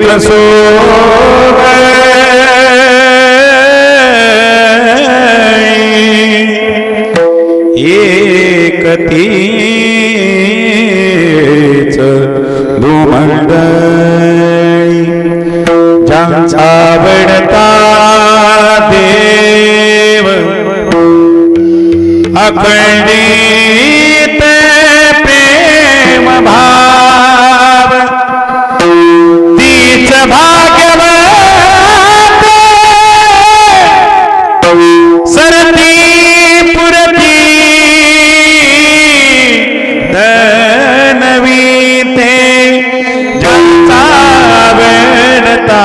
विठ्ठल सोबत एकतीच धुमंडळी ज्यांचा आवडता देव अखंडित प्रेम भाव तीच भाग्यवत सरती पुरती धनवीते ज्यांचा आवडता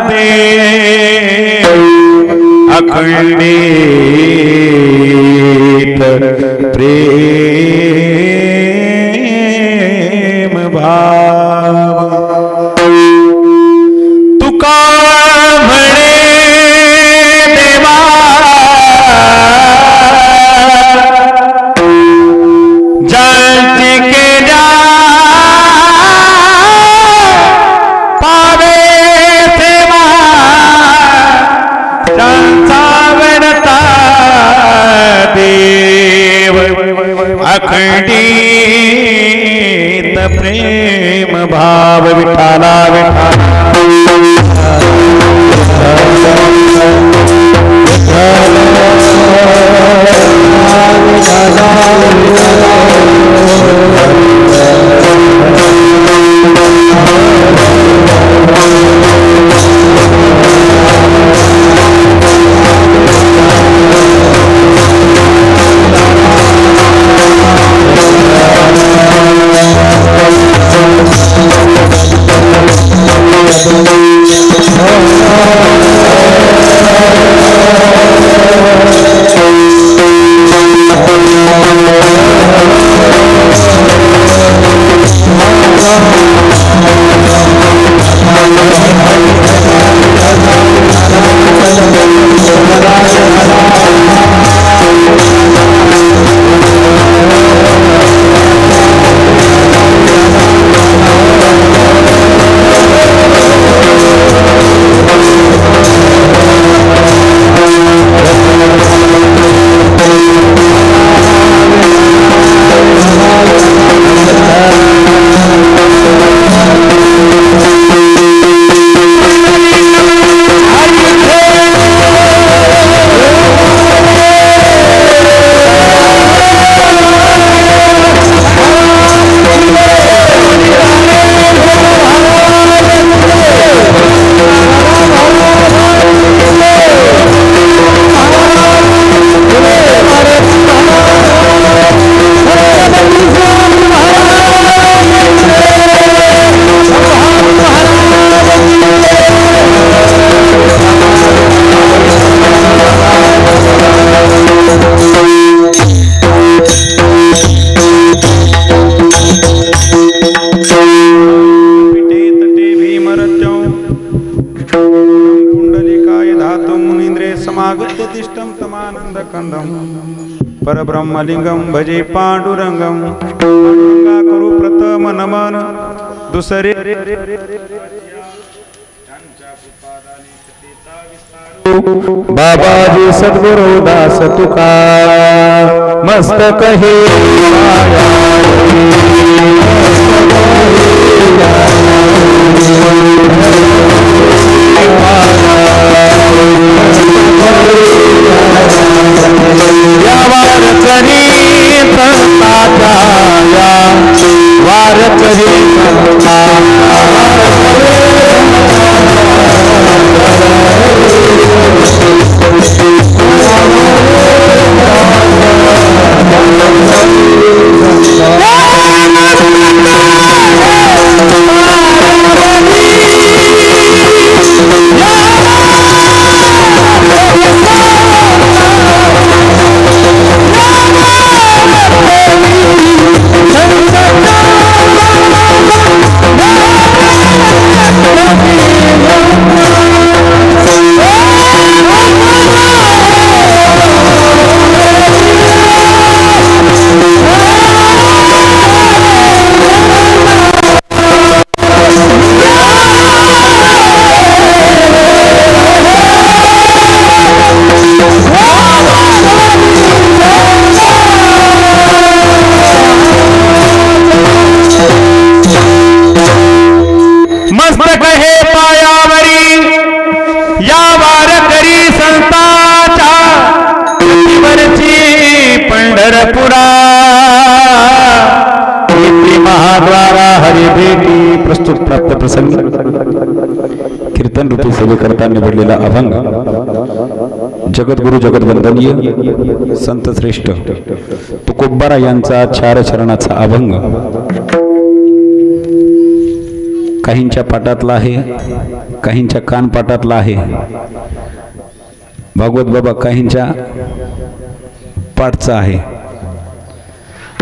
देव अखंडित प्रेम भाव तुका म्हणे देवा ज्यांची केल्या पावे सेवा ज्यांचा आवडता देव अखंडित प्रेम भाव विठाला परब्रह्मलिंगम भजे पांडुरंगम गंगा करू प्रथम नमन दुसरे बाबाजी सद्गुरु दास तुका मस्तक हे प्राप्त प्रसंगी कीर्तन रूपी सेवेकरता निवडलेला अभंग जगद्गुरु जगद्वंदनीय संत श्रेष्ठ तुकोबारा यांचा चार चरणाचा अभंग काहींच्या पाठातला आहे, काहींच्या कानपाठातला आहे. भागवत बाबा काहींच्या पाठचा आहे.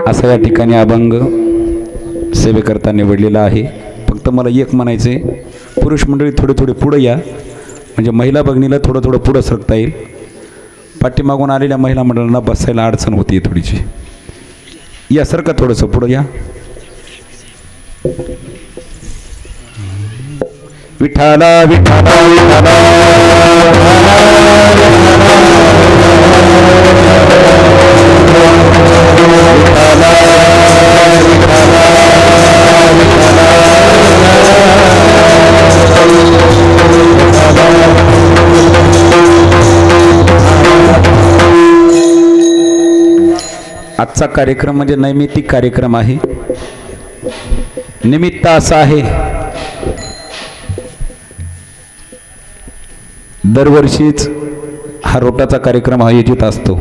असा या ठिकाणी अभंग सेवेकरता निवडलेला आहे. फक्त मला एक म्हणायचे, पुरुष मंडळी थोडे थोडे पुढे या, म्हणजे महिला भगिनीला थोडं थोडं पुढं सरकता येईल. पाठीमागून आलेल्या महिला मंडळांना बसायला अडचण होती थोडीशी. या सरका थोडंसं पुढं या. विठाला विठाला विठाला आजचा कार्यक्रम म्हणजे नैमित्तिक कार्यक्रम आहे. निमित्त असा आहे, दरवर्षीच हा रोटाचा कार्यक्रम आयोजित असतो.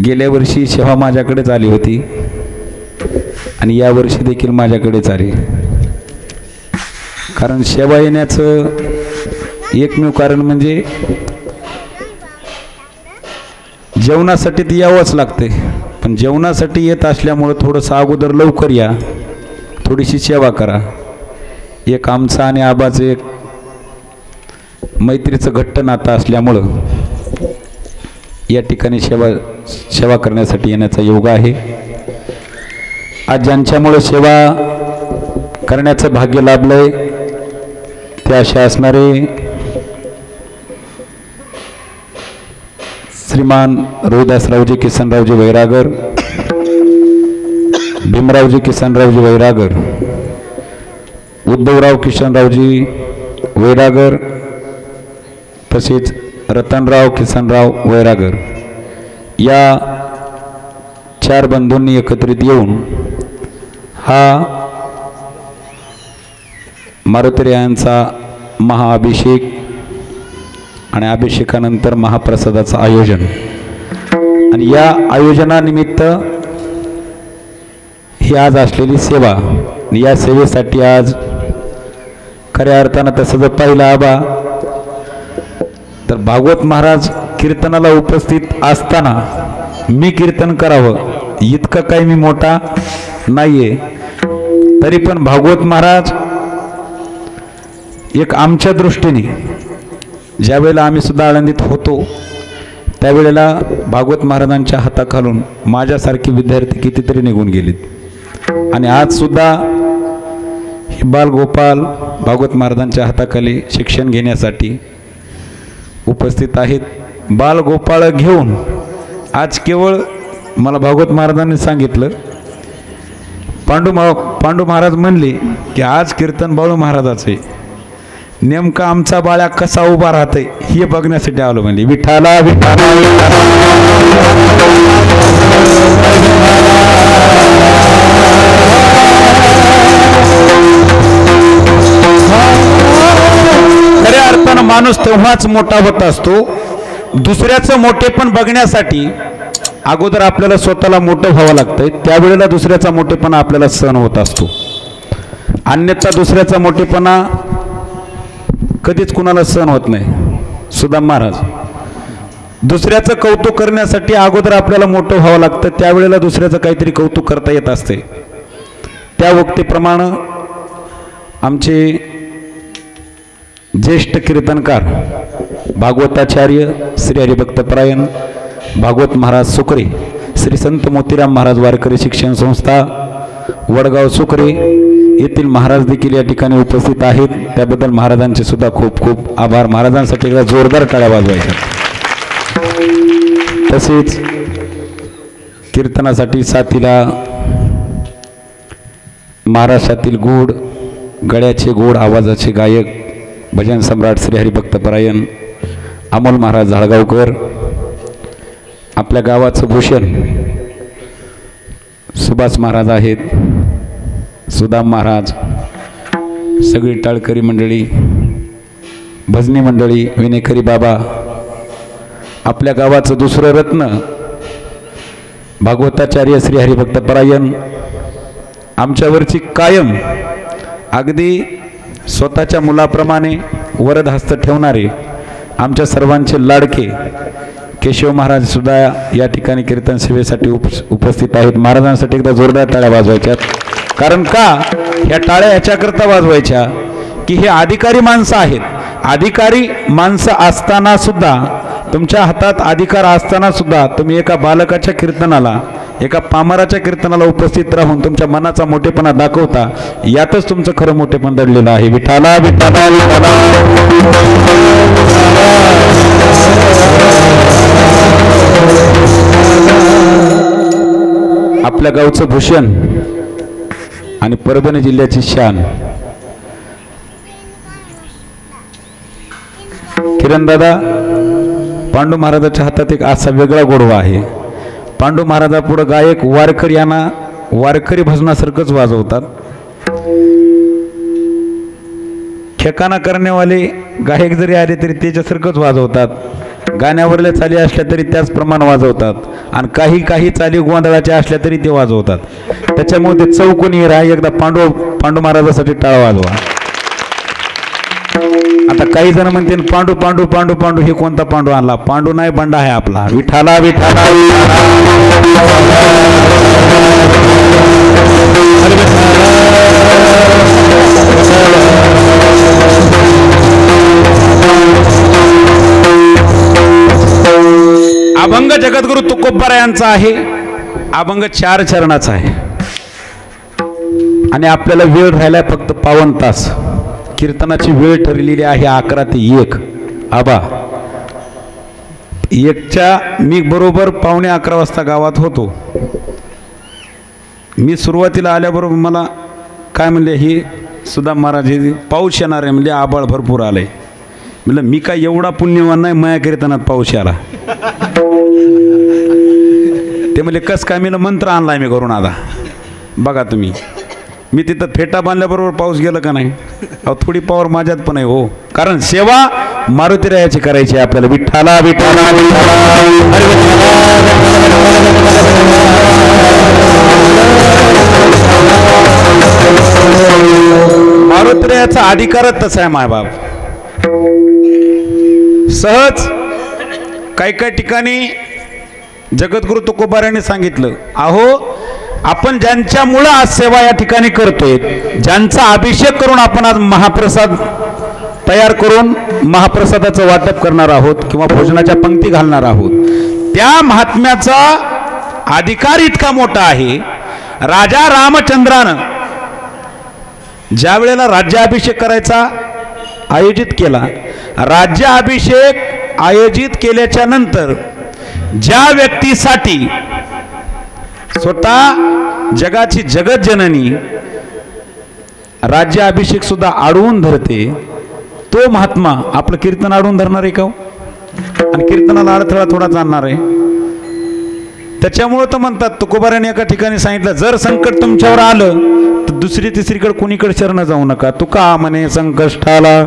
गेल्या वर्षी शेवा माझ्याकडेच आली होती आणि यावर्षी देखील माझ्याकडेच आली. कारण शेवा येण्याचं एकमेव कारण म्हणजे जेवणासाठी ती यावंच लागते. पण जेवणासाठी येत असल्यामुळं थोडंसं अगोदर लवकर या, थोडीशी सेवा करा. एक आमचं आणि आबाचं एक मैत्रीचं घट्ट नातं असल्यामुळं या ठिकाणी सेवा करण्यासाठी येण्याचा योग आहे. आज ज्यांच्यामुळे सेवा करण्याचं भाग्य लाभलंय ते असे असणारे श्रीमान रोहिदासरावजी किसनरावजी वैरागर, भीमरावजी किसनरावजी वैरागर, उद्धवराव किशनरावजी वैरागर, तसेच रतनराव किसनराव वैरागर या चार बंधूंनी एकत्रित येऊन हा मारुतीरायांचा महाअभिषेक आणि अभिषेकानंतर महाप्रसादाचं आयोजन, आणि या आयोजनानिमित्त ही आज असलेली सेवा. या सेवेसाठी आज खऱ्या अर्थानं तसं जर पाहिलं आबा तर भागवत महाराज कीर्तनाला उपस्थित असताना मी कीर्तन करावं इतकं काही मी मोठा नाहीये, तरी पण भागवत महाराज एक आमच्या दृष्टीने ज्यावेळेला आम्ही सुद्धा आळंदीत होतो त्यावेळेला भागवत महाराजांच्या हाताखालून माझ्यासारखे विद्यार्थी कितीतरी निघून गेलेत. आणि आज सुद्धा हे बालगोपाल भागवत महाराजांच्या हाताखाली शिक्षण घेण्यासाठी उपस्थित आहेत. बालगोपाळ घेऊन आज केवळ मला भागवत महाराजांनी सांगितलं, पांडू महाराज म्हणले की आज कीर्तन बाळू महाराजाचं आहे. नेमका आमचा बाळ्या कसा उभा राहतोय हे बघण्यासाठी आलो. म्हणजे विठाला विठाला खऱ्या अर्थानं माणूस तेव्हाच मोठा होत असतो. दुसऱ्याचं मोठेपण बघण्यासाठी अगोदर आपल्याला स्वतःला मोठं व्हावं लागतंय, त्यावेळेला दुसऱ्याचा मोठेपणा आपल्याला सहन होत असतो. अन्यथा दुसऱ्याचा मोठेपणा कधीच कुणाला सहन होत नाही. सुदाम महाराज दुसऱ्याचं कौतुक करण्यासाठी अगोदर आपल्याला मोठं व्हावं लागतं, त्यावेळेला दुसऱ्याचं काहीतरी कौतुक करता येत असते. त्या वक्तीप्रमाणे आमचे ज्येष्ठ कीर्तनकार भागवताचार्य श्री हरिभक्तपरायण भागवत महाराज सुकरे, श्री संत मोतीराम महाराज वारकरी शिक्षण संस्था वडगाव सुकरे येथील महाराज देखील या ठिकाणी उपस्थित आहेत. त्याबद्दल महाराजांचे सुद्धा खूप खूप आभार. महाराजांसाठी एकदा जोरदार टाळ्या वाजवायच्या. तसेच कीर्तनासाठी साथीला महाराष्ट्रातील गूढ गळ्याचे गोड आवाजाचे गायक भजन सम्राट श्री हरिभक्तपरायण अमोल महाराज झाळगावकर, आपल्या गावाचं भूषण सुभाष महाराज आहेत, सुदाम महाराज, सगळी टाळकरी मंडळी, भजनी मंडळी, विनेकरी बाबा, आपल्या गावाचं दुसरं रत्न भागवताचार्य श्री हरिभक्त परायण, आमच्यावरची कायम अगदी स्वतःच्या मुलाप्रमाणे वरदहस्त ठेवणारे आमच्या सर्वांचे लाडके केशव महाराज सुद्धा या ठिकाणी कीर्तन सेवेसाठी उपस्थित आहेत. महाराजांसाठी एकदा जोरदार टाळ्या वाजवायच्यात. कारण का ह्या टाळ्या ह्याच्याकरता वाजवायच्या की हे अधिकारी माणसं आहेत. अधिकारी माणसं असताना सुद्धा, तुमच्या हातात अधिकार असताना सुद्धा तुम्ही एका बालकाच्या कीर्तनाला, एका पामराच्या कीर्तनाला उपस्थित राहून तुमच्या मनाचा मोठेपणा दाखवता. यातच तुमचं खरं मोठेपण दडलेलं आहे. विठाला विठाला विठाला. आपल्या गावचं भूषण आणि परभणी जिल्ह्याची शान किरणदादा, पांडू महाराजाच्या हातात एक असा वेगळा गोडवा आहे. पांडू महाराजापुढं गायक वारकरी यांना वारकरी भजनासारखंच वाजवतात. ठेकाना करण्यावाले गायक जरी आले तरी त्याच्यासारखंच वाजवतात. गाण्यावरल्या चाली असल्या तरी त्याचप्रमाणे वाजवतात. आणि काही काही चाली गोंधळाच्या असल्या तरी ते वाजवतात. त्याच्यामुळे ते चौकोनी राह. एकदा पांडू महाराजासाठी टाळ वाजवा. आता काही जण म्हणते पांडू पांडू पांडू पांडू, हे कोणता पांडू आणला? पांडू नाही, बंडा आहे आपला. विठाला विठाला. अभंग जगद्गुरु तुकोबरा यांचा आहे. अभंग 4 चरणाचा आहे आणि आपल्याला वेळ राहिलाय फक्त 52 तास. कीर्तनाची वेळ ठरलेली आहे 11 ते 1. आबा 1च्या मी बरोबर 11:15 वाजता गावात होतो. मी सुरुवातीला आल्याबरोबर मला काय म्हणले, ही सुदाम महाराज हे पाऊस येणार आहे म्हणजे, आबाळ भरपूर आलंय. म्हणलं मी काय एवढा पुण्यवान नाही, माया कीर्तनात पाऊस आला. ते म्हणले कस काय? मी मंत्र आणलाय मी घरून. आता बघा तुम्ही, मी तिथं फेटा बांधल्याबरोबर पाऊस गेला का नाही? अहो थोडी पावर माझ्यात पण आहे हो. कारण सेवा मारुतीरायाची करायची आपल्याला. विठ्ठला विठ्ठला मारुतीरायाचा अधिकारच तसा आहे मायबाप. सहज काही काही ठिकाणी जगद्गुरु तुकोबारांनी सांगितलं, अहो आपण ज्यांच्यामुळं आज सेवा या ठिकाणी करतोय, ज्यांचा अभिषेक करून आपण आज महाप्रसाद तयार करून महाप्रसादाचं वाटप करणार आहोत किंवा भोजनाच्या पंक्ती घालणार आहोत, त्या महात्म्याचा अधिकार इतका मोठा आहे. राजा रामचंद्रानं ज्या वेळेला राज्याभिषेक करायचा आयोजित केला, राज्याभिषेक आयोजित केल्याच्या नंतर ज्या व्यक्तीसाठी स्वतः जगाची जगज्जननी राज्याभिषेक सुद्धा अडवून धरते, तो महात्मा आपलं कीर्तन अडवून धरणार आहे का? आणि कीर्तनाला अडथळा थोडाच आणणार आहे. त्याच्यामुळे तर म्हणतात, तुकोबाराने एका ठिकाणी सांगितलं, जर संकट तुमच्यावर आलं तर दुसरी तिसरीकडे कोणीकडे शरण जाऊ नका. तुका म्हणे संकष्टाला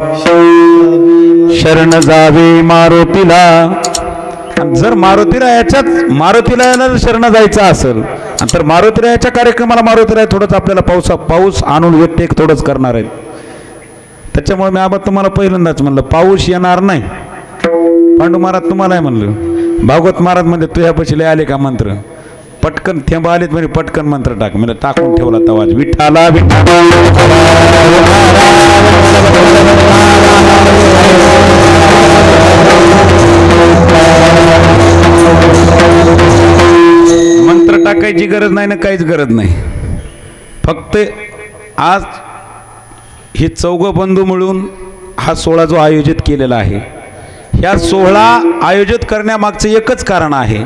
शरण जावे मारुतीला. आणि जर मारुतीला जर शरण जायचं असेल तर मारुतीरायाच्या कार्यक्रमाला मारुतीराय थोडंच आपल्याला पाऊस आणून व्यक्त एक थोडंच करणार आहेत. त्याच्यामुळे मी आबा तुम्हाला पहिल्यांदाच म्हणलं, पाऊस येणार नाही. पांडू महाराज तुम्हालाही म्हणलं, भागवत महाराज म्हणजे तुझ्यापाशी लय आले का मंत्र, पटकन थेंब आलेत म्हणजे पटकन मंत्र टाक. म्हणजे टाकून ठेवला तवाज. विठाला विठाला मंत्र टाकायची गरज नाही ना, काहीच गरज नाही. फक्त आज हे चौघ बंधू मिळून हा सोहळा जो आयोजित केलेला आहे, ह्या सोहळा आयोजित करण्यामागचं एकच कारण आहे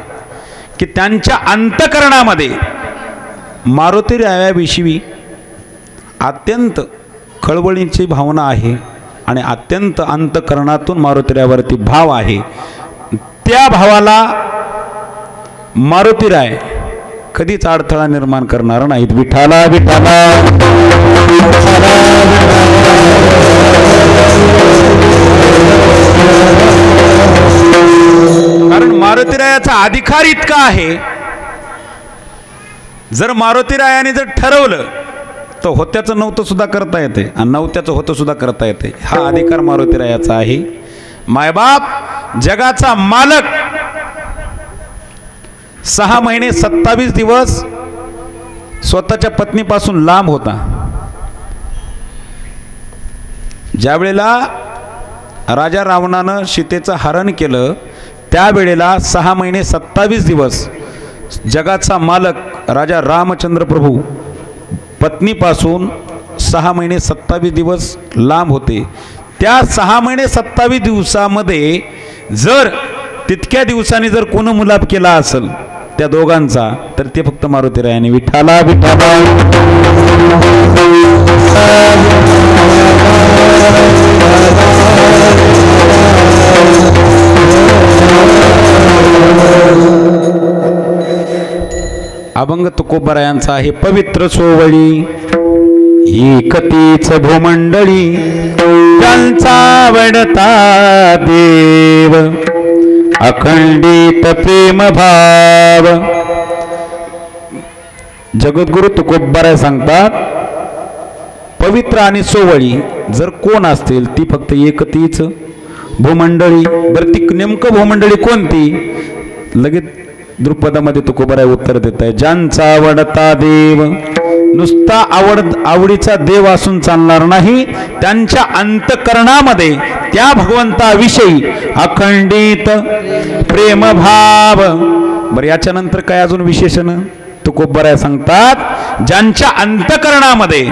की त्यांच्या अंतःकरणामध्ये मारुतीरायाविषयी अत्यंत खळबळीची भावना आहे आणि अत्यंत अंतःकरणातून मारुतीरायावरती भाव आहे. त्या भावाला मारुतीराय कधीच अडथळा निर्माण करणार नाहीत. विठाला विठाला कारण मारुतीरायाचा अधिकार इतका आहे, जर मारुतीरायाने जर ठरवलं तर होत्याचं नव्हतं सुद्धा करता येते आणि नव्हत्याचं होतं सुद्धा करता येते. हा अधिकार मारुतीरायाचा आहे. मायबाप जगाचा मालक 6 महिने 27 दिवस स्वतःच्या पत्नीपासून लांब होता. ज्या वेळेला राजा रावणानं सीतेचं हरण केलं त्यावेळेला 6 महिने 27 दिवस जगाचा मालक राजा रामचंद्र प्रभू पत्नीपासून 6 महिने 27 दिवस लांब होते. त्या 6 महिने 27 दिवसामध्ये जर तितक्या दिवसांनी जर कोण मुलाप केला असेल त्या दोघांचा तर ते फक्त मारुतीरायाने. विठाला विठाला अभंग तुकोबारायांचा आहे. पवित्र सोवळी एकतीच भूमंडळी त्यांचा आवडता देव अखंडित प्रेम भाव. जगद्गुरु तुकोबाराय सांगतात पवित्र आणि सोवळी जर कोण असतील ती फक्त एकतीच भूमंडळी. बरं ती नेमकं भूमंडळी कोणती? लगेच द्रुपदामध्ये तुकोबाराय उत्तर देत आहे. ज्यांचा आवडता देव, नुसता आवडीचा देव असून चालणार नाही, त्यांच्या अंतकरणामध्ये त्या भगवंताविषयी अखंडित प्रेमभाव. बरं याच्यानंतर काय अजून विशेषण तुकोबाराय सांगतात. ज्यांच्या अंतकरणामध्ये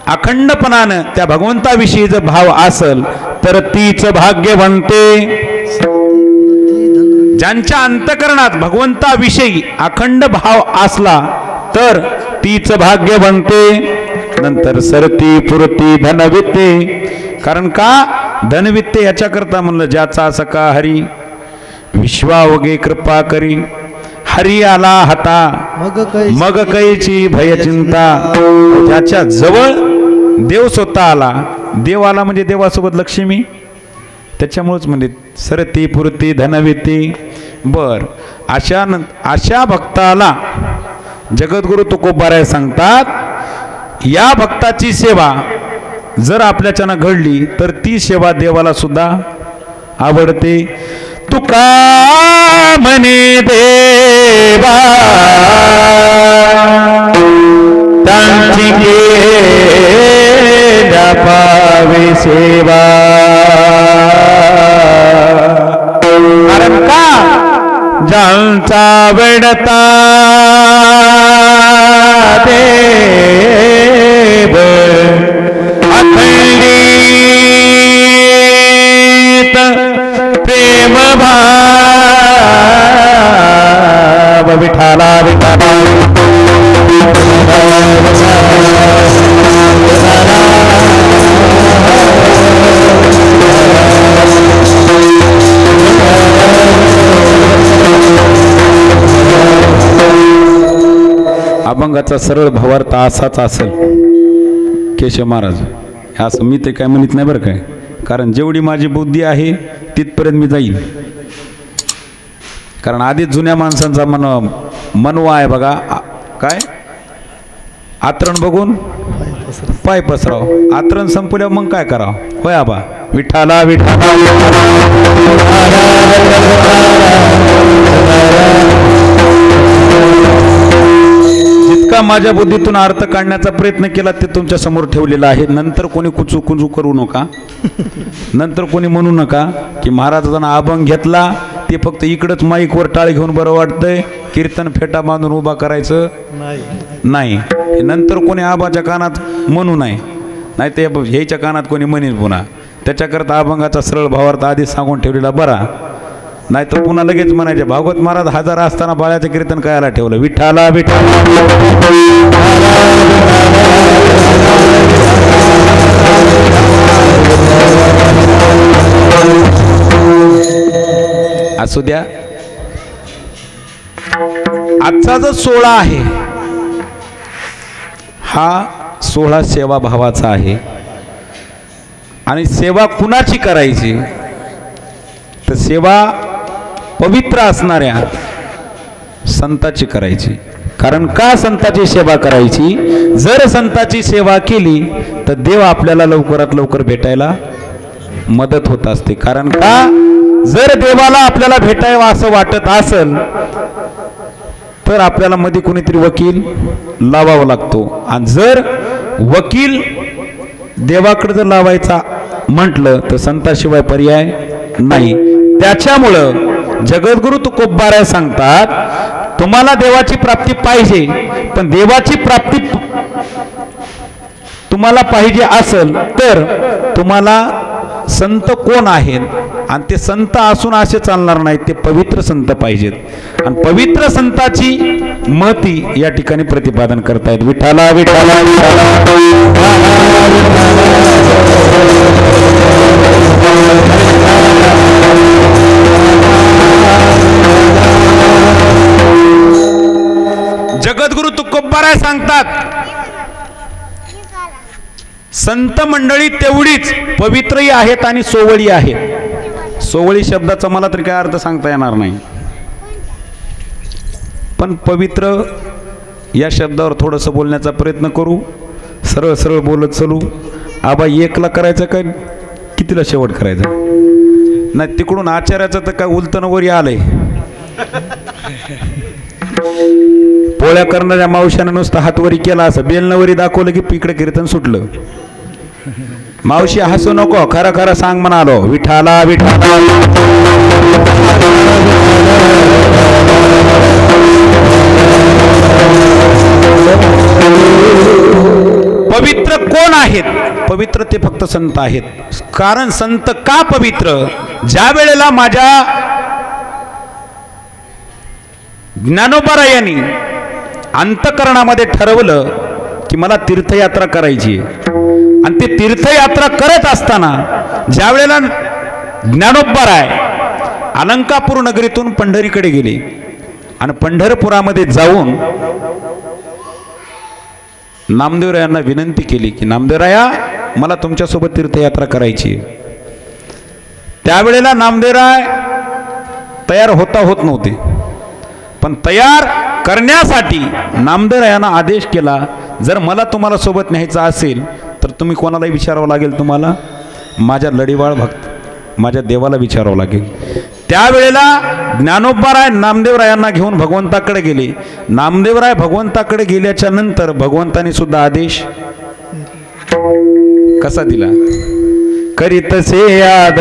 अखंडपणानं त्या भगवंताविषयी जर भाव असेल तर तीच भाग्यवंते. ज्यांच्या अंतकरणात भगवंताविषयी अखंड भाव असला तर तीच भाग्यवंते. नंतर सरती पुरती धनवित्ते. कारण का धनवित्ते याच्याकरता म्हणलं ज्याचा सका हरी विश्वावगे कृपा करी. हरी आला हाता मग कैची भयचिंता. ज्याच्या जवळ देव स्वतः आला, देव आला म्हणजे देवासोबत लक्ष्मी, त्याच्यामुळेच म्हणजे सरती पुरती धनविती. बर अशा भक्ताला जगद्गुरु तुकोबाराय सांगतात या भक्ताची सेवा जर आपल्याच्यानं घडली तर ती सेवा देवाला सुद्धा आवडते. तुका म्हणे देवा त्यांची केल्या पावे सेवा. कारण का ज्यांचा वेडता देव अखंडित प्रेम भाव. विठाला विठाला अभंगाचा सरळ भावार्थ असाच असेल. केशव महाराज असं मी ते काय म्हणत नाही बरं काय, कारण जेवढी माझी बुद्धी आहे तिथपर्यंत मी जाईल. कारण आधीच जुन्या माणसांचा मनवा आहे बघा काय, आतरण बघून पाय पसराव. आतरण संपल्यावर मग काय करावं. होय आबा. विठाला विठाला जितका माझ्या बुद्धीतून अर्थ काढण्याचा प्रयत्न केला ते तुमच्या समोर ठेवलेला आहे. नंतर कोणी कुचू कुचू करू नका, नंतर कोणी म्हणू नका की महाराजांना अभंग घेतला ते फक्त इकडंच माईकवर टाळ घेऊन बरं वाटतंय, कीर्तन फेटा बांधून उभा करायचं नाही. नंतर कोणी आबाच्या कानात म्हणू नये, नाही ते ह्याच्या कानात कोणी म्हणेल पुन्हा. त्याच्याकरता अभंगाचा सरळ भावार्थ आधीच सांगून ठेवलेला बरा, नाही तर पुन्हा लगेच म्हणायचे भागवत महाराज हजार असताना बाळ्याचं कीर्तन कायला ठेवलं. विठाला विठाला असू द्या. आजचा जो सोहळा आहे हा सोहळा सेवाभावाचा आहे. आणि सेवा कुणाची करायची तर सेवा पवित्र असणाऱ्या संताची करायची. कारण का संताची सेवा करायची? जर संताची सेवा केली तर देव आपल्याला लवकरात लवकर भेटायला मदत होत असते. कारण का जर देवाला आपल्याला भेटावं असं वाटत असेल तर आपल्याला मध्ये कोणीतरी वकील लावावा लागतो. आणि जर वकील देवाकडे जर लावायचा म्हटलं तर संताशिवाय पर्याय नाही. त्याच्यामुळं जगद्गुरु तुकोबाराय सांगतात, तुम्हाला देवाची प्राप्ती पाहिजे, पण देवाची प्राप्ती तुम्हाला पाहिजे असेल तर तुम्हाला संत कोण आहेत? आणि ते संत असून असे चालणार नाहीत, ते पवित्र संत पाहिजेत. आणि पवित्र संताची महती या ठिकाणी प्रतिपादन करतायत. विठाला विठाला जगद्गुरु तुकोबाराय सांगतात, संत मंडळी तेवढीच पवित्रही आहेत आणि सोवळी आहेत. सोवळी शब्दाचा मला तरी काय अर्थ सांगता येणार नाही, पण पवित्र या शब्दावर थोडंसं बोलण्याचा प्रयत्न करू. सरळ सरळ बोलत चलू. आबा एकला करायचं काय कितीला शेवट करायचा नाही. तिकडून आचार्याचं तर काय उलटन वरी आलंय. पोळ्या करणाऱ्या मावशानं नुसतं हातवरी केला असं बेलनवरी दाखवलं की इकडे कीर्तन सुटलं. मावशी हसू नको, खरं खरं सांग म्हणालो. विठाला विठाला पवित्र कोण आहेत? पवित्र ते फक्त संत आहेत. कारण संत का पवित्र? ज्या वेळेला माझ्या ज्ञानोबारायांनी अंतकरणामध्ये ठरवलं की मला तीर्थयात्रा करायची, आणि ते तीर्थयात्रा करत असताना ज्या वेळेला ज्ञानोबाराय अलंकापूर नगरीतून पंढरीकडे गेले आणि पंढरपुरामध्ये जाऊन नामदेवरायांना विनंती केली की नामदेवराया मला तुमच्यासोबत तीर्थयात्रा करायची. त्यावेळेला नामदेवराय तयार होत नव्हते, पण तयार करण्यासाठी नामदेवरायांना आदेश केला, जर मला तुम्हाला सोबत न्यायचं असेल तर तुम्ही कोणालाही विचारावं लागेल, तुम्हाला माझ्या लढीवाळ भक्त माझ्या देवाला विचारावं लागेल. त्यावेळेला ज्ञानोबाराय नामदेवरायांना घेऊन भगवंताकडे गेले. नामदेवराय भगवंताकडे गेल्याच्या नंतर भगवंताने सुद्धा आदेश कसा दिला? करीतसे याद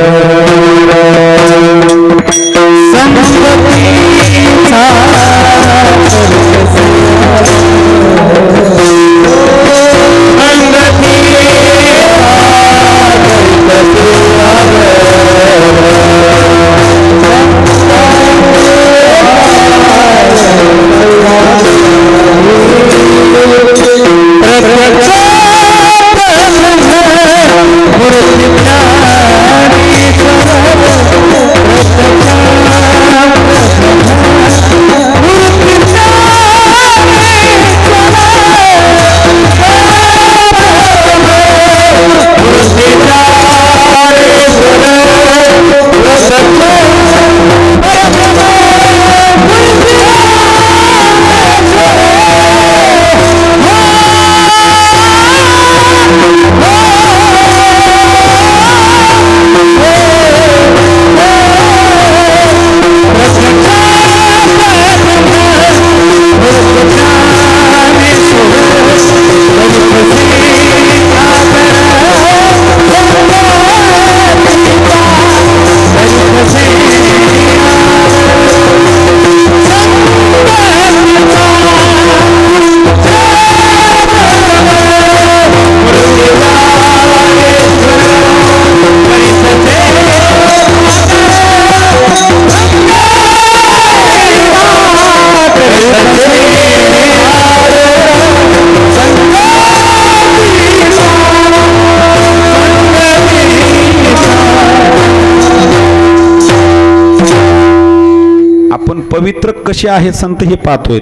आपण पवित्र कसे आहे संत हे पाहतोय.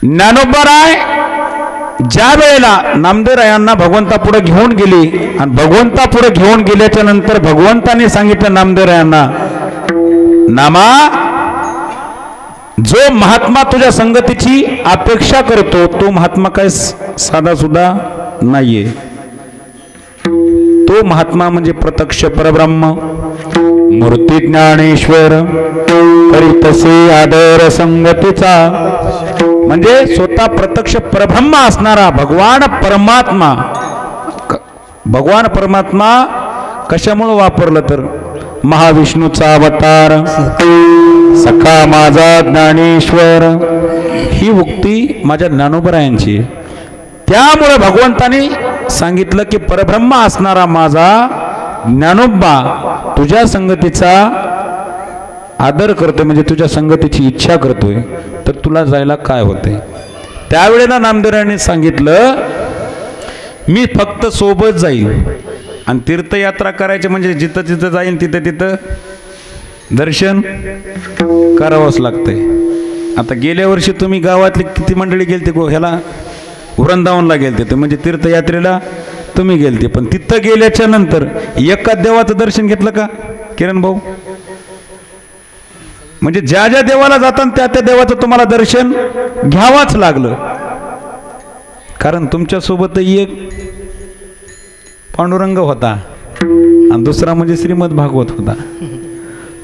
ज्ञानोबाराय ज्या वेळेला नामदेवरायांना भगवंतापुढे घेऊन गेली आणि भगवंतापुढे घेऊन गेल्याच्या नंतर भगवंताने सांगितलं नामदेवरायांना, नामा, जो महात्मा तुझ्या संगतीची अपेक्षा करतो तो महात्मा काय साधा सुद्धा नाहीये. तो महात्मा म्हणजे प्रत्यक्ष परब्रह्म, मूर्ती ज्ञानेश्वर, करीतसे आदर संगतीचा, म्हणजे स्वतः प्रत्यक्ष परब्रह्म असणारा भगवान परमात्मा. भगवान परमात्मा कशामुळे वापरलं तर महाविष्णूचा अवतार, सखा माझा ज्ञानेश्वर, ही उक्ती माझ्या ज्ञानोबरायांची. त्यामुळे भगवंतानी सांगितलं की परब्रह्म असणारा माझा ज्ञानोबा तुझ्या संगतीचा आदर करतोय, म्हणजे तुझ्या संगतीची इच्छा करतोय, तर तुला जायला काय होते. त्यावेळेला नामदेवरायांनी सांगितलं, मी फक्त सोबत जाईल आणि तीर्थयात्रा करायची, म्हणजे जिथं जिथं जाईल तिथं तिथं दर्शन करावंच लागतंय. आता गेल्या वर्षी तुम्ही गावातली किती मंडळी गेलते ह्याला वृंदावनला गेलते, तर म्हणजे तीर्थयात्रेला तुम्ही गेलते, पण तिथं गेल्याच्या नंतर एका देवाचं दर्शन घेतलं का किरण भाऊ? म्हणजे ज्या ज्या देवाला जातात त्या त्या देवाचं तुम्हाला दर्शन घ्यावाच लागलं, कारण तुमच्या सोबत एक पांडुरंग होता आणि दुसरा म्हणजे श्रीमद भागवत होता.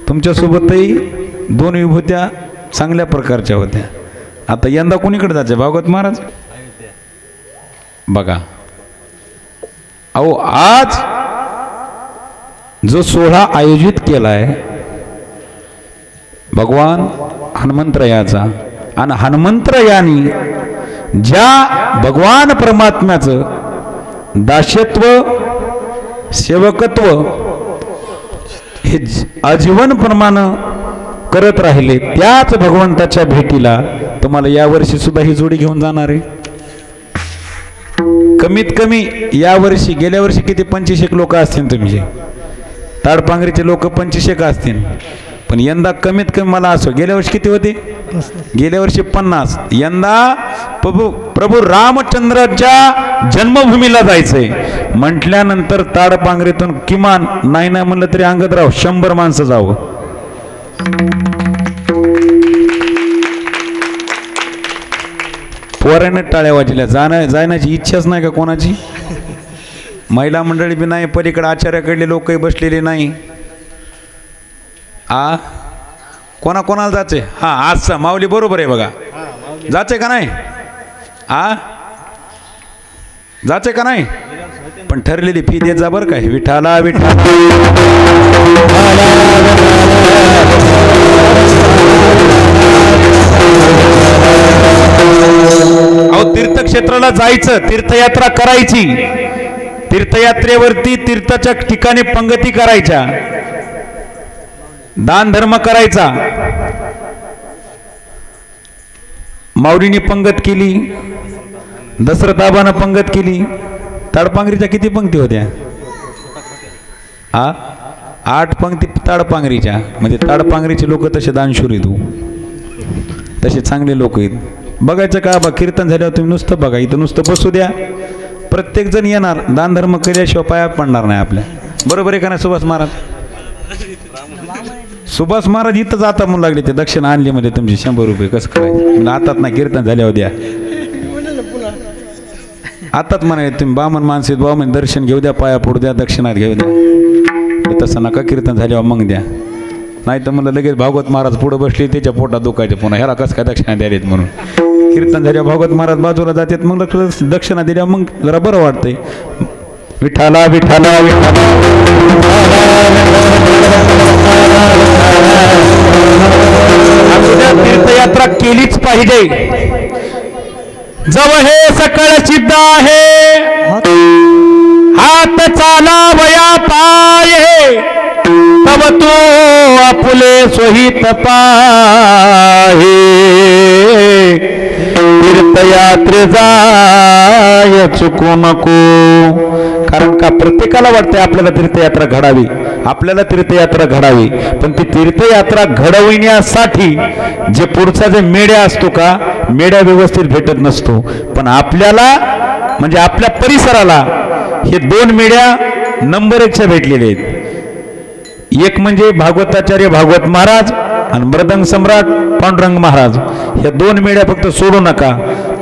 तुमच्या सोबतही दोन विभूत्या चांगल्या प्रकारच्या होत्या. आता यंदा कोणीकडे जायचं? भागवत महाराज. बघा अहो, आज जो सोहळा आयोजित केलाय भगवान हनुमंतरायाचा, आणि हनुमंतरायांनी ज्या भगवान परमात्म्याचं दास्यत्व सेवकत्व हे आजीवन प्रमाणे करत राहिले, त्याच भगवंताच्या भेटीला तुम्हाला यावर्षी सुद्धा ही जोडी घेऊन जाणार आहे. कमीत कमी यावर्षी, गेल्या वर्षी किती 25 लोक असतील तुमचे, ताडपांगरीचे लोक 25 असतील, पण यंदा कमीत कमी मला असो, गेल्या वर्षी किती होते? गेल्या वर्षी 50. यंदा प्रभू रामचंद्राच्या जन्मभूमीला जायचंय म्हटल्यानंतर ताडपांगरीतून किमान नाही म्हणलं तरी अंगदराव 100 माणसं जावं. पोराने टाळ्या वाजल्या, जाण्याची इच्छाच नाही का कोणाची? महिला मंडळी बी नाही, पलीकडे आचार्याकडले लोकही बसलेले नाही. कोणाला जायचे? हा, आजचा माऊली बरोबर आहे बघा, जायचे का नाही? जायचे का नाही? पण ठरलेली फी देत जा बरं काय. विठाला विठाला अहो, तीर्थक्षेत्राला जायचं, तीर्थयात्रा करायची, तीर्थयात्रेवरती तीर्थाच्या ठिकाणी पंगती करायच्या, दान धर्म करायचा. माऊलीने पंगत केली, दशरथाबानं पंगत केली. ताडपांगरीच्या किती पंक्ती होत्या? 8 पंक्ती ताडपांगरीच्या. म्हणजे ताडपांगरीचे लोक तसे दानशूर आहेत, तसे चांगले लोक आहेत. बघायचं का बा, कीर्तन झाल्यावर तुम्ही नुसतं बघा, इथं नुसतं बसू द्या, प्रत्येक जण येणार, दान धर्म केल्याशिवाय पाया पडणार नाही आपल्या. बरोबर आहे का नाही सुभाष महाराज? सुभाष महाराज इथं जाता म्हणून लागले, ते दक्षिणा आणली मध्ये तुमची 100 रुपये कसं करायचं? आतात ना कीर्तन झाल्यावर द्या, आतात म्हणाले तुम्ही बामन माणसे बामन दर्शन घेऊ द्या, पाया पडू द्या, दक्षिणात घेऊ द्या. तसं नका, कीर्तन झाल्यावर मग द्या. नाही तर म्हणलं लगेच भागवत महाराज पुढे बसले, त्याच्या पोटात दुखायचे, पुन्हा ह्याला कसं काय दक्षिणा द्यायलेत म्हणून. कीर्तन झाल्यावर भागवत महाराज बाजूला जातात, मग दक्षिणा दिल्या मग जरा बरं वाटतंय. विठाला विठाला विठाला तीर्थयात्रा केलीच पाहिजे. जव हे सकळ सिद्ध आहे, हात चालावया पाये, तव तो आपुले सोहित पाहे. तीर्थयात्रे जाय चुकू नको, कारण का प्रत्येकाला वाटते आपल्याला तीर्थयात्रा घडावी, आपल्याला तीर्थयात्रा घडावी, पण ती तीर्थयात्रा घडविण्यासाठी जे पुढचा जे मेढ्या असतो का, मेढ्या व्यवस्थित भेटत नसतो. पण आपल्याला म्हणजे आपल्या परिसराला हे 2 मेढ्या नंबर 1च्या भेटलेले आहेत. एक म्हणजे भागवताचार्य भागवत महाराज आणि मृदंग सम्राट पांडुरंग महाराज. ह्या 2 मेढ्या फक्त सोडू नका,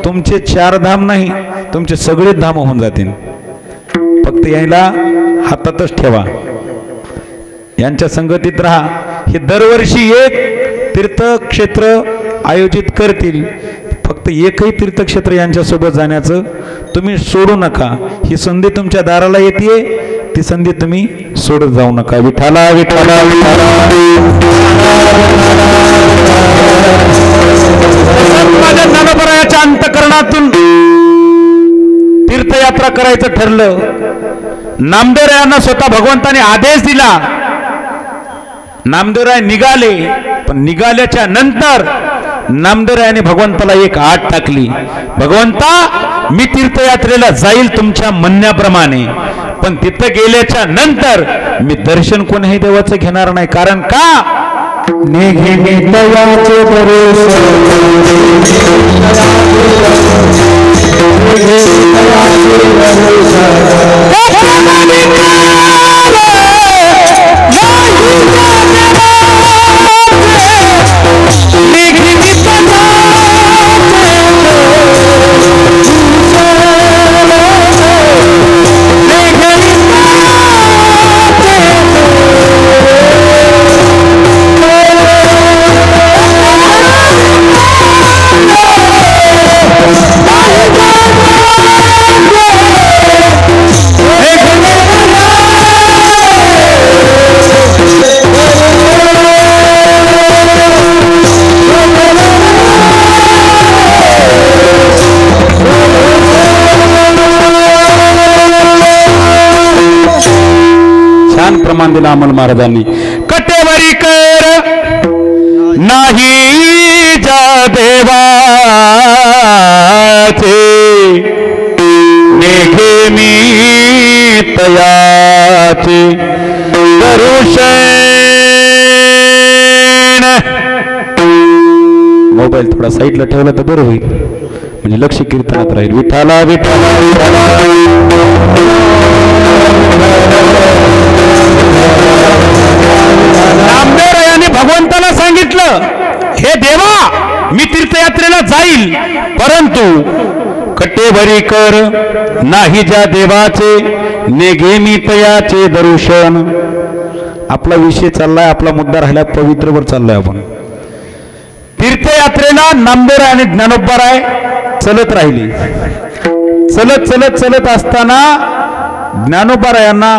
तुमचे 4 धाम नाही, तुमचे सगळे धाम होऊन जातील. फक्त यायला हातातच ठेवा, यांच्या संगतीत राहा. हे दरवर्षी एक तीर्थक्षेत्र आयोजित करतील, फक्त एकही तीर्थक्षेत्र यांच्यासोबत जाण्याचं तुम्ही सोडू नका. ही संधी तुमच्या दाराला येते, ती संधी तुम्ही सोडत जाऊ नका. विठाला विठाला विठाला. माझ्या ज्ञानोबरायाच्या अंतःकरणातून तीर्थयात्रा करायचं ठरलं. नामदेवरायांना स्वतः भगवंताने आदेश दिला. नामदेवराय निघाले, पण निघाल्याच्या नंतर नामदेवरायाने भगवंताला एक आट टाकली. भगवंता, मी तीर्थयात्रेला जाईल तुमच्या म्हणण्याप्रमाणे, पण तिथं गेल्याच्या नंतर मी दर्शन कोणीही देवाचं घेणार नाही. कारण का, प्रमाण दिला अमल महाराजांनी. कटेवरी कर नाही जा देवाचे, नेघे मी तयाचे दर्शन. मोबाईल थोडा साईडला ठेवला तर बरं होईल, म्हणजे लक्ष कीर्तनात राहील. विठाला विठाला विठाला. नामदेवरायाने भगवंताला सांगितलं, हे देवा, मी तीर्थयात्रेला जाईल, परंतु कटेभरी कर नाही ज्या देवाचे, नेघे मी तयाचे दर्शन. आपला विषय चाललाय, आपला मुद्दा राहिला पवित्रवर चाललाय. आपण तीर्थयात्रेला नामदेवराय आणि ज्ञानोबराय चलत राहिली. चलत चलत चलत असताना ज्ञानोबरायांना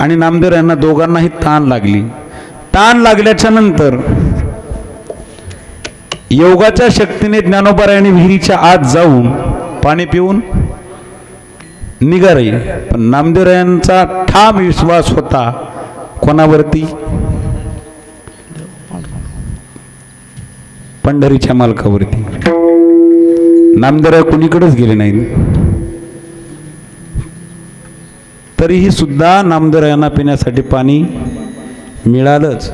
आणि नामदेवरायांना दोघांनाही ताण लागली. ताण लागल्याच्या नंतर योगाच्या शक्तीने ज्ञानोबरायांनी विहिरीच्या आत जाऊन पाणी पिऊन निघाले. पण नामदेवरायांचा ठाम विश्वास होता कोणावरती, पंढरीच्या मालकावरती. नामदेवराय कुणीकडेच गेले नाहीत. तरीही सुद्धा नामदेवरायांना पिण्यासाठी पाणी मिळालंच,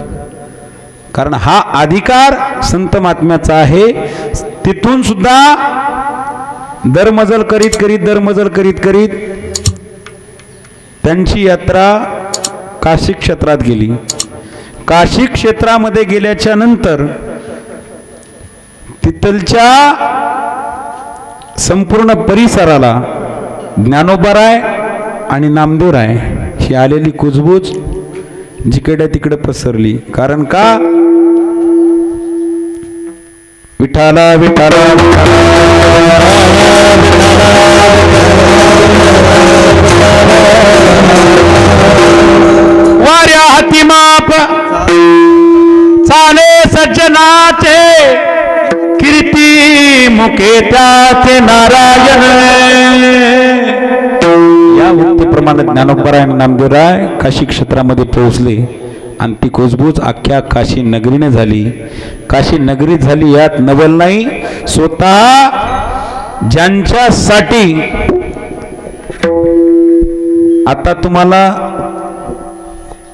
कारण हा अधिकार संत महात्म्याचा आहे. तिथून सुद्धा दरमजल करीत करीत त्यांची यात्रा काशी क्षेत्रात गेली. काशी क्षेत्रामध्ये गेल्याच्या नंतर तिथलच्या संपूर्ण परिसराला ज्ञानोबराय आणि नामदेवराय ही आलेली कुजबूज जिकडे तिकडे पसरली. कारण का, विठाला विठाला वाऱ्या हाती माप चाले सज्जनाचे, कीर्ती मुखे त्याचे नारायण. या उक्तीप्रमाणे ज्ञानोबराय आणि नामदेवराय काशी क्षेत्रामध्ये पोहोचले आणि ती कुजबूज अख्ख्या काशी नगरीने झाली. काशी नगरीत झाली यात नवल नाही. स्वतः ज्यांच्यासाठी आता तुम्हाला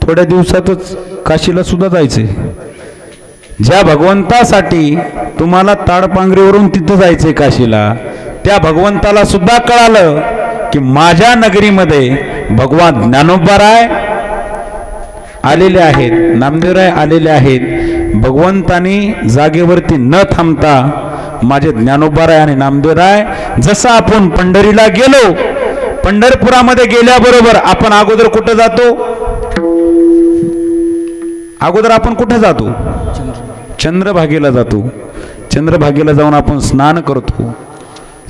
थोड्या दिवसातच काशीला सुद्धा जायचंय. ज्या भगवंतासाठी तुम्हाला ताडपांगरीवरून तिथं जायचंय काशीला, त्या भगवंताला सुद्धा कळालं की माझ्या नगरीमध्ये भगवान ज्ञानोबाराय आलेले आहेत, नामदेवराय आलेले आहेत. भगवंतानी जागेवरती न थांबता माझे ज्ञानोबाराय आणि नामदेवराय, जसं आपण पंढरीला गेलो, पंढरपुरामध्ये गेल्याबरोबर आपण अगोदर कुठं जातो? अगोदर आपण कुठे जातो? चंद्रभागेला जातो. चंद्रभागेला जाऊन आपण स्नान करतो.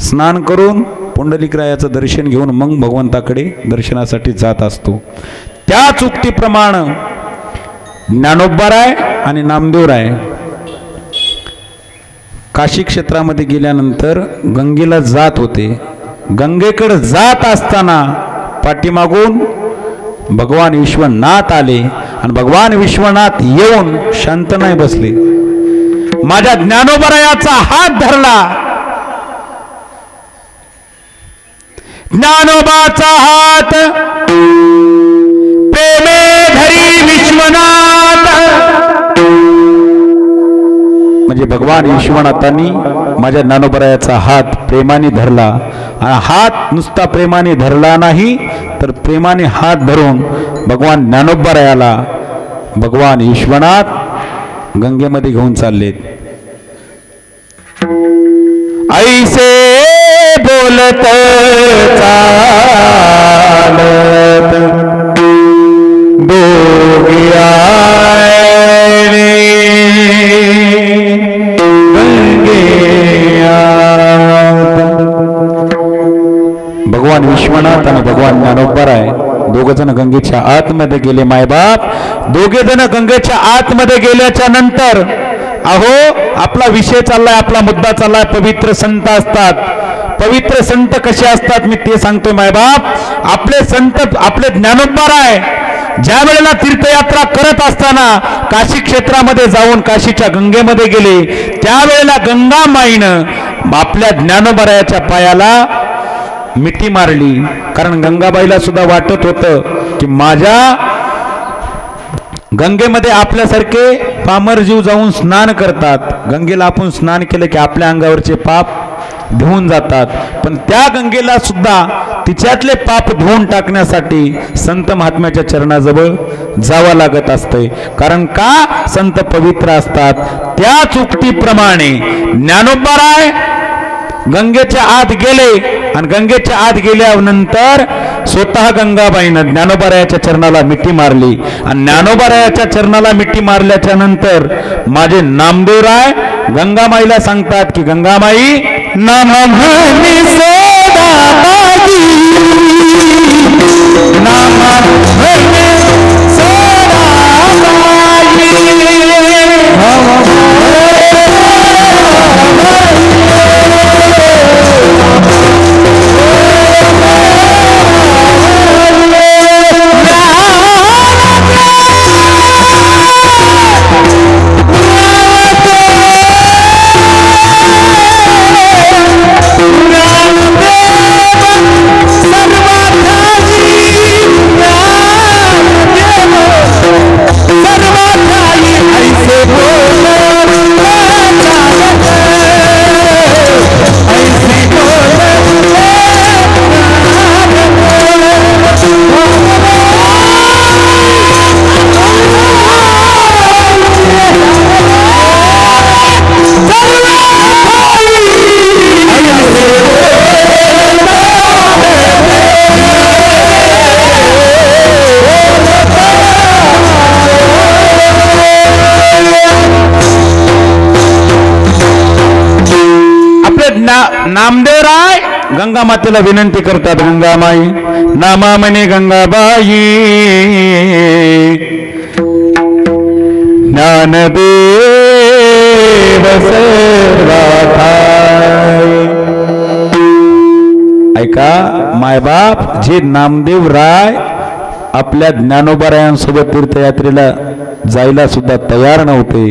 स्नान करून पुंडलिकरायाचं दर्शन घेऊन मग भगवंताकडे दर्शनासाठी जात असतो. त्याच उक्तीप्रमाणे ज्ञानोबाराय आणि नामदेवराय काशी क्षेत्रामध्ये गेल्यानंतर गंगेला जात होते. गंगेकडे जात असताना पाठीमागून भगवान विश्वनाथ आले आणि भगवान विश्वनाथ येऊन शांत नाही बसले. माझ्या ज्ञानोबारायाचा हात धरला. ज्ञानोबाचा हात प्रेमे धरी विश्वनाथ, म्हणजे भगवान विश्वनाथांनी माझ्या ज्ञानोबारायाचा हात प्रेमाने धरला. आणि हात नुसता प्रेमाने धरला नाही, तर प्रेमाने हात धरून भगवान ज्ञानोबारायाला भगवान विश्वनाथ गंगेमध्ये घेऊन चाललेत. ऐसे बोलत चालत दोघे आले भगवान विश्वनाथ आणि भगवान ज्ञानोबाराय दोघ जण गंगेच्या आतमध्ये गेले. मायबाप दोघे जण गंगेच्या आतमध्ये गेल्याच्या नंतर अहो आपला विषय चाललाय, आपला मुद्दा चाललाय. पवित्र संत असतात. पवित्र संत कसे असतात मी ते सांगतोय मायबाप. आपले संत, आपले ज्ञानोबाराय ज्या वेळेला तीर्थयात्रा करत असताना काशी क्षेत्रामध्ये जाऊन काशीच्या गंगेमध्ये गेले, त्यावेळेला गंगा माईनं आपल्या ज्ञानोबारायाच्या पायाला मिठी मारली. कारण गंगाबाईला सुद्धा वाटत होतं की माझ्या गंगेमध्ये आपल्यासारखे पामर जीव जाऊन स्नान करतात. गंगेला आपण स्नान केलं की आपल्या अंगावरचे पाप धुवून जातात. पण त्या गंगेला सुद्धा तिच्यातले पाप धुवून टाकण्यासाठी संत महात्म्याच्या चरणाजवळ जावं लागत असते. कारण का? संत पवित्र असतात. त्याच उक्तीप्रमाणे ज्ञानोबाराय गंगेच्या आत गेले आणि गंगेच्या आत गेल्यानंतर स्वतः गंगाबाईनं ज्ञानोबारायाच्या चरणाला मिठी मारली. आणि ज्ञानोबारायाच्या चरणाला मिठी मारल्याच्या नंतर माझे नामदेवराय गंगामाईला सांगतात की गंगामाई नाम म्हणी सोडाबाई, नाम म्हणी नामदेवराय गंगा मातेला विनंती करतात. गंगामाई नामा म्हणे गंगाबाई, ज्ञानदेव सर्वाधाय. ऐका मायबाप, जे नामदेवराय आपल्या ज्ञानोबारायांसोबत तीर्थयात्रेला जायला सुद्धा तयार नव्हते,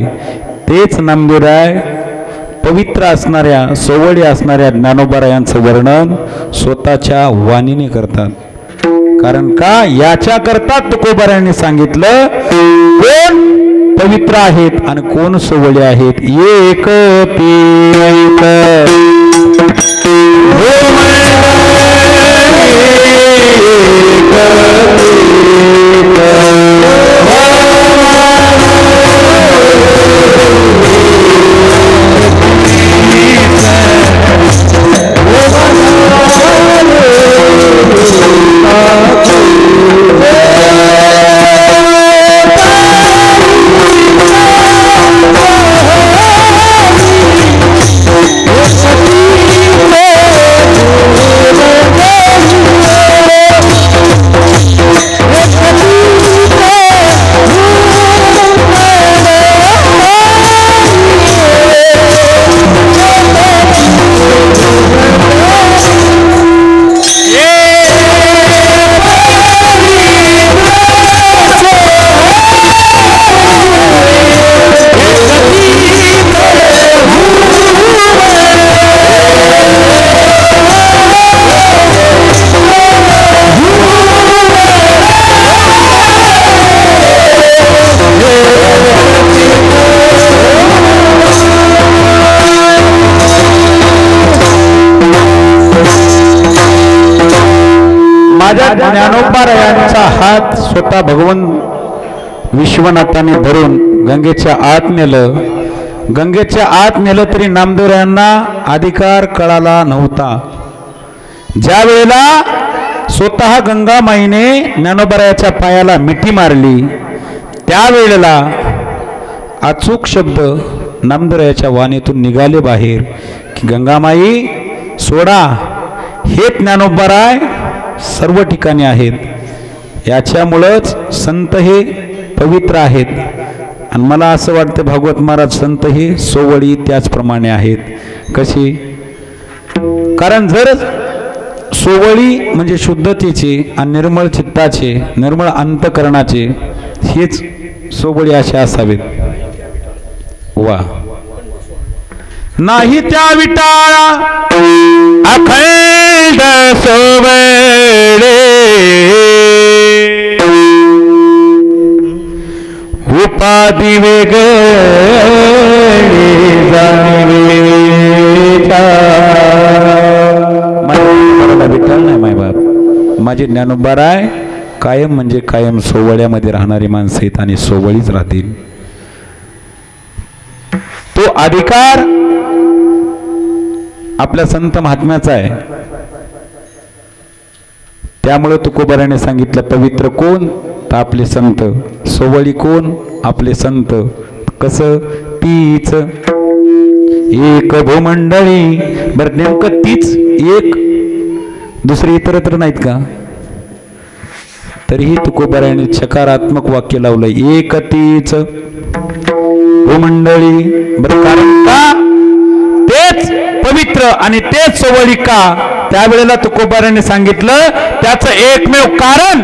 तेच नामदेवराय पवित्र असणाऱ्या सोवळी असणाऱ्या ज्ञानोबारायांचं वर्णन स्वतःच्या वाणीने करतात. कारण का याच्या करता तुकोबारायांनी सांगितलं कोण पवित्र आहेत आणि कोण सोवळे आहेत. एक पीत ज्ञानोबारायांचा हात स्वतः भगवान विश्वनाथाने धरून गंगेच्या आत नेलं. गंगेच्या आत नेलं तरी नामदेवरायांना अधिकार कळाला नव्हता. ज्या वेळेला स्वतः गंगामाईने ज्ञानोबारायाच्या पायाला मिठी मारली त्यावेळेला अचूक शब्द नामदेवरायाच्या वाणीतून निघाले बाहेर की गंगामाई सोडा, हे ज्ञानोबाराय सर्व ठिकाणी आहेत. याच्यामुळंच संत हे पवित्र आहेत. आणि मला असं वाटतं भागवत महाराज संत हे सोवळी त्याचप्रमाणे आहेत. कशी? कारण जर सोवळी म्हणजे शुद्धतेचे आणि निर्मळ चित्ताचे, निर्मळ अंतकरणाचे, हेच सोवळी असे असावेत. वा नाही त्या विटाळा अखंड सोवळे उपाधी वेगळे मला विठ्ठल नाही माय बाप, माझे ज्ञानोबाराय कायम म्हणजे कायम सोवळ्यामध्ये राहणारी माणसं आहेत आणि सोवळीच राहतील. तो अधिकार आपल्या संत महात्म्याचा आहे. त्यामुळे तुकोबाराने सांगितलं पवित्र कोण तर आपले संत, सोवळी कोण आपले संत. कसं? तीच एक भूमंडळी. बरं नेमकं तीच एक, दुसरी इतरत्र नाहीत का? तरीही तुकोबाराने सकारात्मक वाक्य लावलं, एक तीच भूमंडळी. बरं कारण का? तेच पवित्र आणि तेच सोवळी का? त्यावेळेला तुकोबाराने सांगितलं त्याचं एकमेव कारण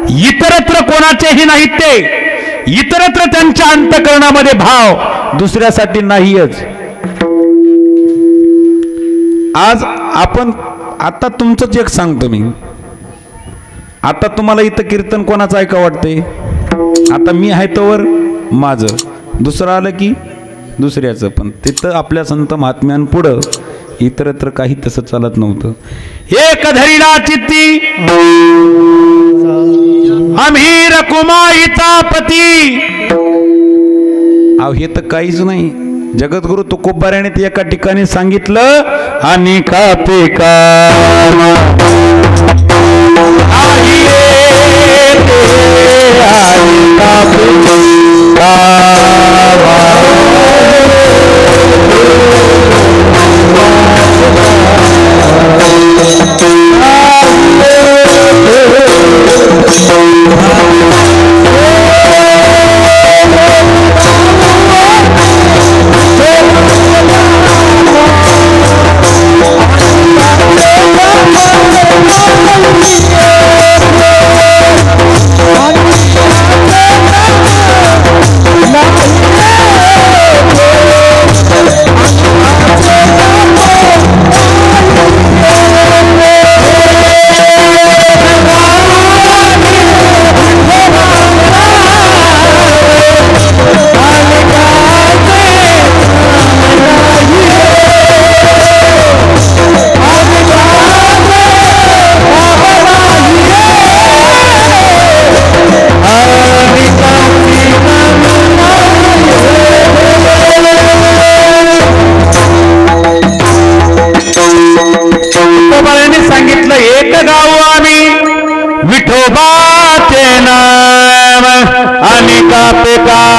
इतरत्र कोणाचेही नाहीत. ते इतरत्र त्यांच्या अंतःकरणामध्ये भाव दुसऱ्यासाठी नाहीच. आज आपण आता तुमचंच एक सांगतो मी. आता तुम्हाला इथं कीर्तन कोणाचं ऐका वाटते? आता मी आहे तोवर माझं, दुसरं आलं की दुसऱ्याचं. पण तिथं आपल्या संत महात्म्यांपुढं इतरत्र काही तसं चालत नव्हतं. एक धरीला चित्ती आम्ही रकुमाईचा पती. अहो हे तर काहीच नाही. जगद्गुरु तुकोबाराने ते एका ठिकाणी सांगितलं, आणि कापे का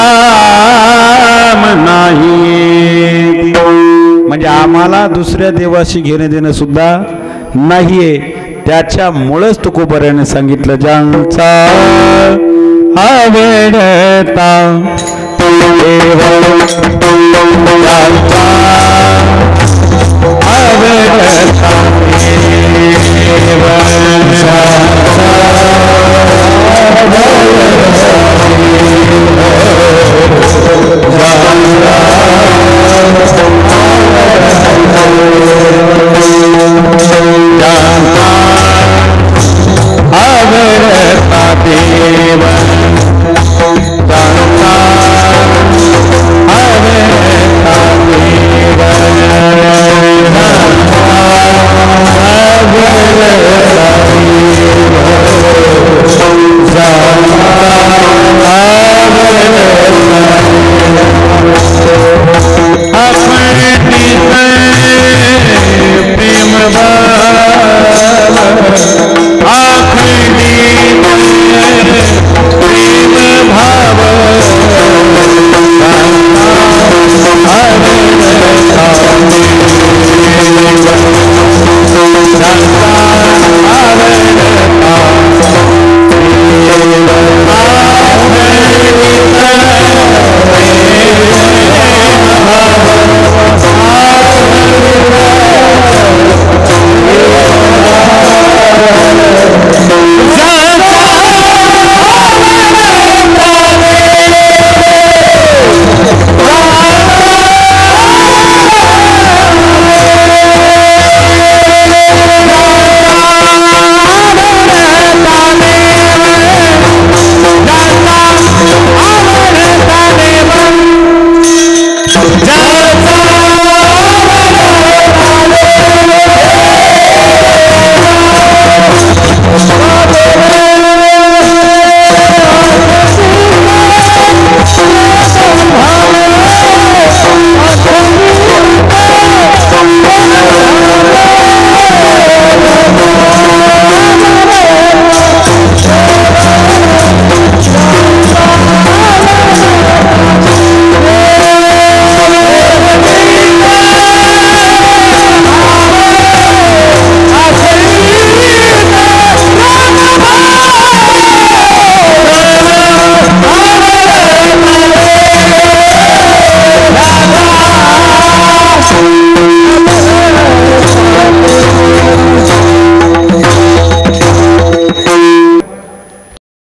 काम नाही. म्हणजे आम्हाला दुसऱ्या देवाशी घेणे देणं सुद्धा नाहीये. त्याच्यामुळेच तुकोबाराने सांगितलं ज्यांचा आवडता देव ज्यांचा आवडता देव